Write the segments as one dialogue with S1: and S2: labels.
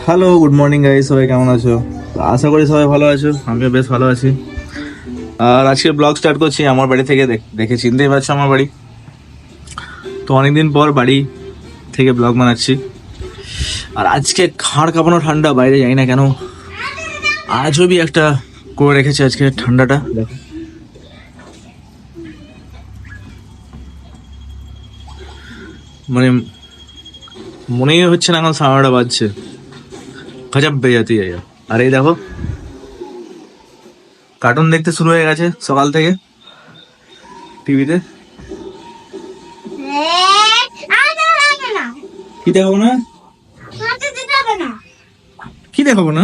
S1: Hello, good morning guys, সবাই কেমন আছো? তো আশা করি সবাই ভালো আছো, আমিও বেশ ভালো আছি। আর আজকে ব্লগ স্টার্ট করছি আমার বাড়ি থেকে। দেখে চিনতেই পারছো আমার বাড়ি। তো অনেকদিন পর বাড়ি থেকে ব্লগ বানাচ্ছি। আর আজকে ঘাড় কাঁপানো ঠান্ডা, বাইরে যাই না কেন, আজবই একটা করে রেখেছে আজকে ঠান্ডাটা। দেখো, মানে মনেই হচ্ছে না এখন 9:30 বাজছে। গজব বেজাতি যায়। আর এই দেখো, কার্টুন দেখতে শুরু হয়ে গেছে সকাল থেকে টিভিতে। কি দেখাবো না, কি দেখাবো না?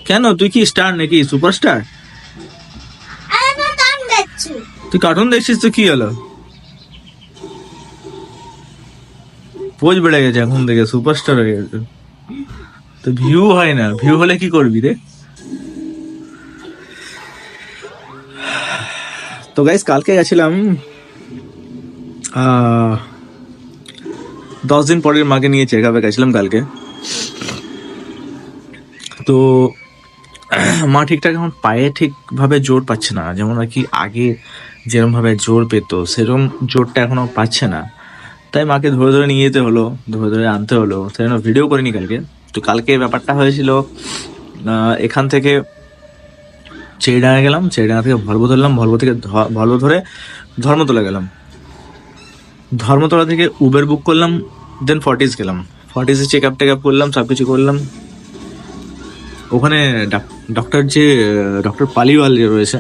S1: কেন, তুই কি স্টার নাকি, সুপারস্টার? তুই কার্টুন দেখছিস তো কি হলো? পোজ বেড়ে গেছে এখন থেকে, সুপারস্টার হয়ে গেছে। তো ভিউ হয় না, ভিউ হলে কি করবি রে? তো গাইস, কালকে গেছিলাম 10 দিন পরের মাকে নিয়ে চেক আপে গেছিলাম কালকে। তো মা ঠিকঠাক এখন পায়ে ঠিকভাবে জোর পাচ্ছে না, যেমন আর কি আগে যেরকম ভাবে জোর পেত সেরকম জোরটা এখনো পাচ্ছে না। তাই মাকে ধরে ধরে নিয়ে যেতে হলো, ধরে ধরে আনতে হলো, তাই জন্য ভিডিও করিনি কালকে। তো কালকে ব্যাপারটা হয়েছিল, এখান থেকে চেড়িডাঙ্গা গেলাম, চেড়িডাঙ্গা থেকে ভলভো ধরলাম, ভলভো থেকে ভলভো ধরে ধর্মতলা গেলাম, ধর্মতলা থেকে উবের বুক করলাম, দেন ফর্টিস গেলাম। ফর্টিসে চেক আপ টেক আপ করলাম, সব কিছু করলাম। ওখানে ডক্টর ডক্টর পালিওয়াল যে রয়েছে,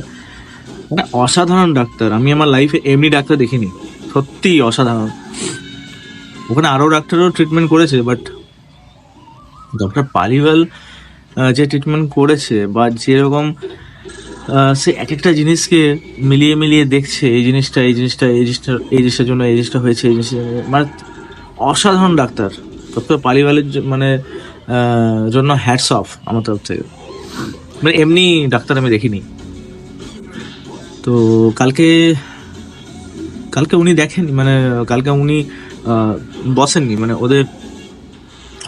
S1: মানে অসাধারণ ডাক্তার। আমি আমার লাইফে এমনি ডাক্তার দেখিনি, সত্যি অসাধারণ। ওখানে আরও ডাক্তারও ট্রিটমেন্ট করেছে, বাট ডক্টর পালিওয়াল যে ট্রিটমেন্ট করেছে বা যেরকম সে এক একটা জিনিসকে মিলিয়ে মিলিয়ে দেখছে, এই জিনিসটা এই জিনিসটা এই জিনিসটা এই জিনিসটার জন্য এই জিনিসটা হয়েছে, এই জিনিসটা, মানে অসাধারণ ডাক্তার। ডক্টর পালিওয়ালের মানে জন্য হ্যাটস অফ আমার তরফ থেকে। মানে এমনি ডাক্তার আমি দেখিনি। তো কালকে কালকে উনি দেখেননি, মানে কালকে উনি বসেননি, মানে ওদের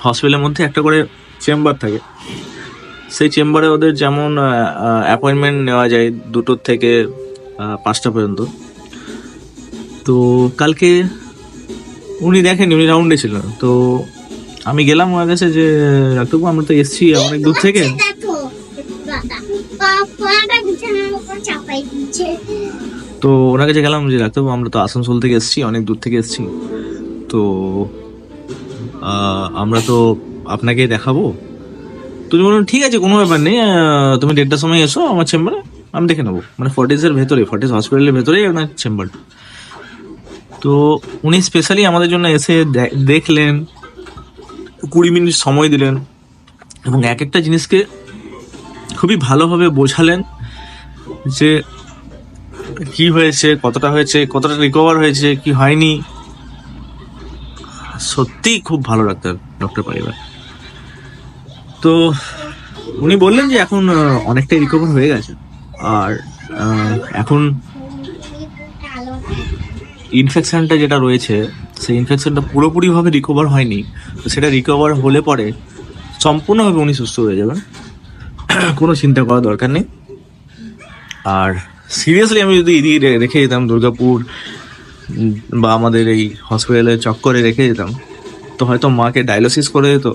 S1: হসপিটালের মধ্যে একটা করে চেম্বার থাকে। সেই চেম্বারে ওদের যেমন অ্যাপয়েন্টমেন্ট নেওয়া যায় 2টোর থেকে 5টা পর্যন্ত। তো কালকে উনি দেখেননি, উনি রাউন্ডে ছিল। তো আমি গেলাম ওনার কাছে যে ডাক্তারবাবু, আমরা তো এসছি অনেক দূর থেকে। তো ওনার কাছে গেলাম যে ডাক্তারবাবু, আমরা তো আসানসোল থেকে এসছি, অনেক দূর থেকে এসছি, তো আমরা তো আপনাকে দেখাবো। তুমি বলুন ঠিক আছে, কোনো ব্যাপার নেই, তুমি 1:30টার সময় এসো আমার চেম্বারে, আমি দেখে নেবো। মানে ফর্টিসের ভেতরে, ফর্টিস হসপিটালের ভেতরেই ওনার চেম্বার। তো উনি স্পেশালি আমাদের জন্য এসে দেখলেন, 20 মিনিট সময় দিলেন এবং এক একটা জিনিসকে খুবই ভালোভাবে বোঝালেন যে কি হয়েছে, কতটা হয়েছে, কতটা রিকভার হয়েছে, কি হয়নি। সত্যি খুব ভালো ডাক্তার ডক্টর পারিবার। তো উনি বললেন যে এখন অনেকটাই রিকভার হয়ে গেছে, আর এখন ইনফেকশনটা যেটা রয়েছে সেই ইনফেকশনটা পুরোপুরিভাবে রিকভার হয়নি। তো সেটা রিকভার হলে পরে সম্পূর্ণভাবে উনি সুস্থ হয়ে যাবেন, কোনো চিন্তা করার দরকার নেই। আর সিরিয়াসলি আমি যদি এদিকে রেখে যেতাম দুর্গাপুর বা আমাদের এই হসপিটালে চক্করে রেখে যেতাম, তো হয়তো মাকে ডায়ালিসিস করে যেত।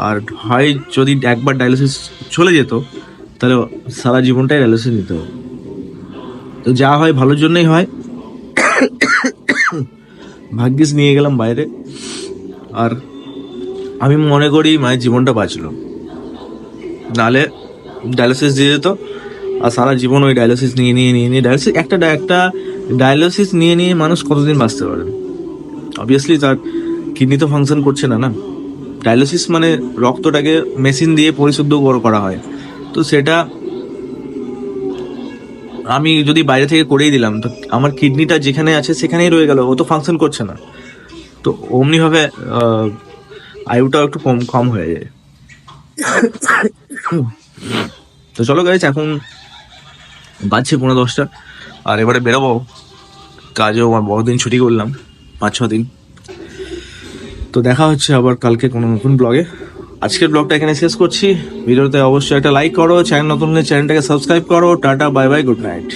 S1: আর হয় যদি একবার ডায়ালিসিস চলে যেত, তাহলে সারা জীবনটাই ডায়ালিসিস নিতে হবে। তো যা হয় ভালোর জন্যই হয়। ভাগ্যিস নিয়ে গেলাম বাইরে, আর আমি মনে করি মায়ের জীবনটা বাঁচলো, নাহলে ডায়ালিসিস দিয়ে যেত। আর সারা জীবন ওই ডায়ালিসিস নিয়ে নিয়ে নিয়ে নিয়ে ডায়ালিসিস একটা ডায়ালিসিস নিয়ে নিয়ে মানুষ কতদিন বাঁচতে পারে? অবভিয়াসলি তার কিডনি তো ফাংশন করছে না, না। ডায়ালিসিস মানে রক্তটাকে মেশিন দিয়ে পরিশুদ্ধ করা হয়। তো সেটা আমি যদি বাইরে থেকে করেই দিলাম, তো আমার কিডনিটা যেখানে আছে সেখানেই রয়ে গেল, ও তো ফাংশন করছে না। তো অমনিভাবে আয়ুটাও একটু কম কম হয়ে যায়। তো চলো গাইস, এখন বাজছে 9:30, আর এবারে বেরোবো কাজেও। আমার বহুদিন ছুটি করলাম, 5-6 দিন। তো দেখা হচ্ছে আবার কালকে কোনো নতুন ব্লগে। আজকের ব্লগটা এখানে শেষ করছি। ভিডিওতে অবশ্যই একটা লাইক করো, চ্যানেল নতুন হলে চ্যানেলটাকে সাবস্ক্রাইব করো। Tata, bye bye, good night.